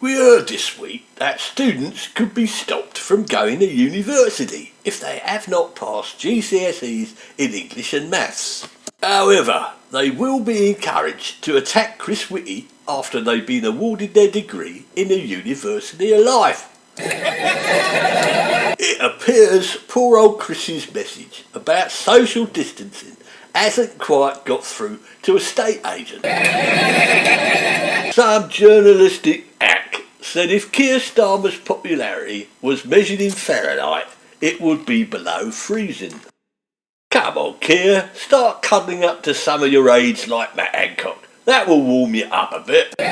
We heard this week that students could be stopped from going to university if they have not passed GCSEs in English and Maths. However, they will be encouraged to attack Chris Whitty after they've been awarded their degree in the University of Life. It appears poor old Chris's message about social distancing hasn't quite got through to a state agent. Some journalistic hack said if Keir Starmer's popularity was measured in Fahrenheit, it would be below freezing. Come on, Keir, start cuddling up to some of your aides like Matt Hancock. That will warm you up a bit. So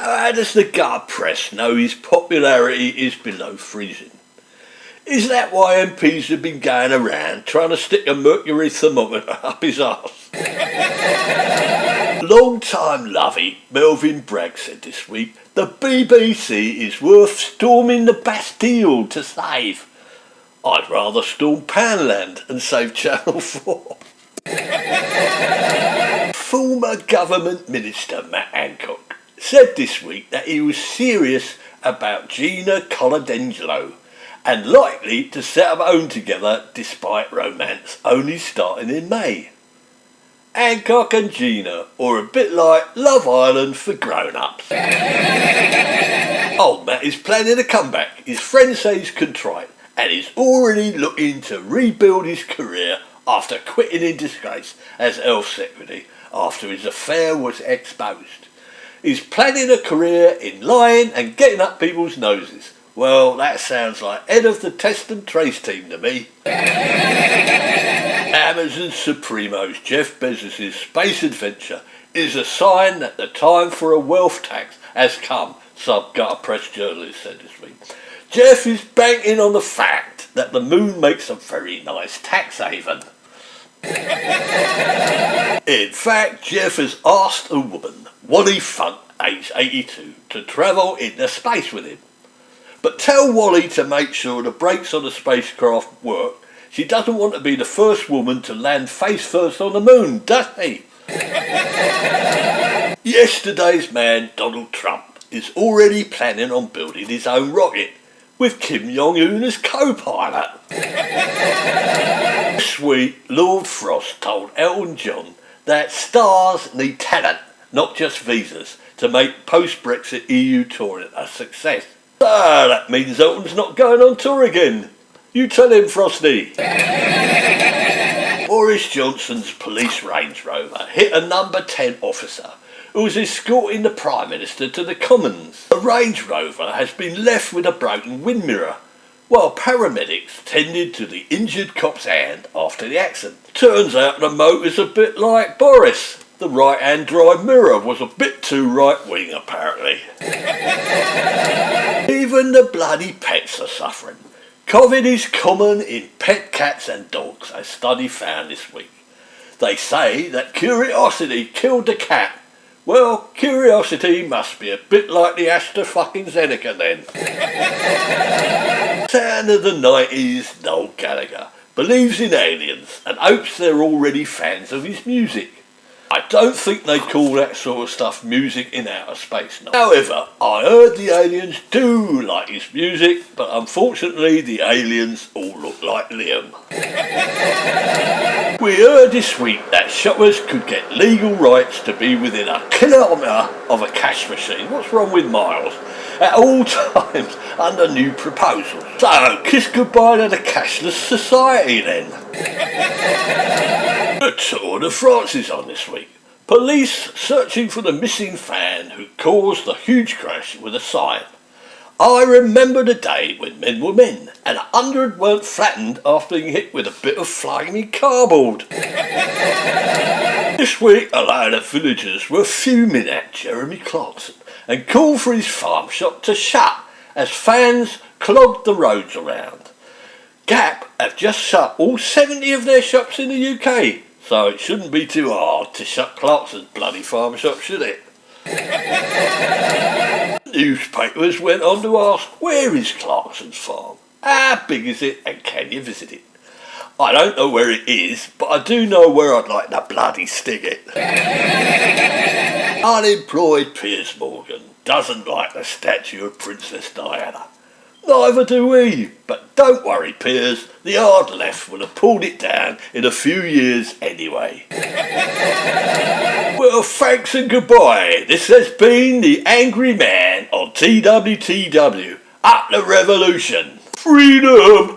how does the Guard press know his popularity is below freezing? Is that why MPs have been going around trying to stick a mercury thermometer up his arse? Long-time lovey Melvin Bragg said this week the BBC is worth storming the Bastille to save. I'd rather storm Poundland and save Channel 4. Former government minister Matt Hancock said this week that he was serious about Gina Coladengelo and likely to set up home together despite romance only starting in May. Hancock and Gina are a bit like Love Island for grown-ups. Old Matt is planning a comeback. His friends say he's contrite and he's already looking to rebuild his career after quitting in disgrace as Health Secretary after his affair was exposed. He's planning a career in lying and getting up people's noses. Well, that sounds like head of the test and trace team to me. Amazon Supremo's Jeff Bezos' space adventure is a sign that the time for a wealth tax has come, some gutter press journalist said this week. Jeff is banking on the fact that the moon makes a very nice tax haven. In fact, Jeff has asked a woman, Wally Funt, aged 82, to travel into space with him. But tell Wally to make sure the brakes on the spacecraft work. She doesn't want to be the first woman to land face first on the moon, does he? Yesterday's man, Donald Trump, is already planning on building his own rocket, with Kim Jong-un as co-pilot. Sweet Lord Frost told Elton John that stars need talent, not just visas, to make post-Brexit EU touring a success. So that means Elton's not going on tour again. You tell him, Frosty. Boris Johnson's police Range Rover hit a number 10 officer who was escorting the Prime Minister to the Commons. The Range Rover has been left with a broken wind mirror, while paramedics tended to the injured cop's hand after the accident. Turns out the motor's a bit like Boris. The right-hand drive mirror was a bit too right-wing, apparently. Even the bloody pets are suffering. COVID is common in pet cats and dogs, a study found this week. They say that curiosity killed the cat. Well, curiosity must be a bit like the AstraZeneca then. Sound of the 90s, Noel Gallagher believes in aliens and hopes they're already fans of his music. I don't think they call that sort of stuff music in outer space. No. However, I heard the aliens do like his music, but unfortunately the aliens all look like Liam. We heard this week that shoppers could get legal rights to be within a kilometre of a cash machine. What's wrong with miles? At all times under new proposals. So, kiss goodbye to the cashless society then. The Tour de France is on this week. Police searching for the missing fan who caused the huge crash with a sign. I remember the day when men were men and 100 weren't flattened after being hit with a bit of flaming cardboard. This week a load of villagers were fuming at Jeremy Clarkson and called for his farm shop to shut as fans clogged the roads around. Gap have just shut all 70 of their shops in the UK, so it shouldn't be too hard to shut Clarkson's bloody farm shop, should it? Newspapers went on to ask, where is Clarkson's farm? How big is it and can you visit it? I don't know where it is, but I do know where I'd like to bloody stick it. Unemployed Piers Morgan doesn't like the statue of Princess Diana. Neither do we, but don't worry, Piers, the hard left will have pulled it down in a few years anyway. Well, thanks and goodbye. This has been the Angry Man on TWTW. Up the revolution. Freedom!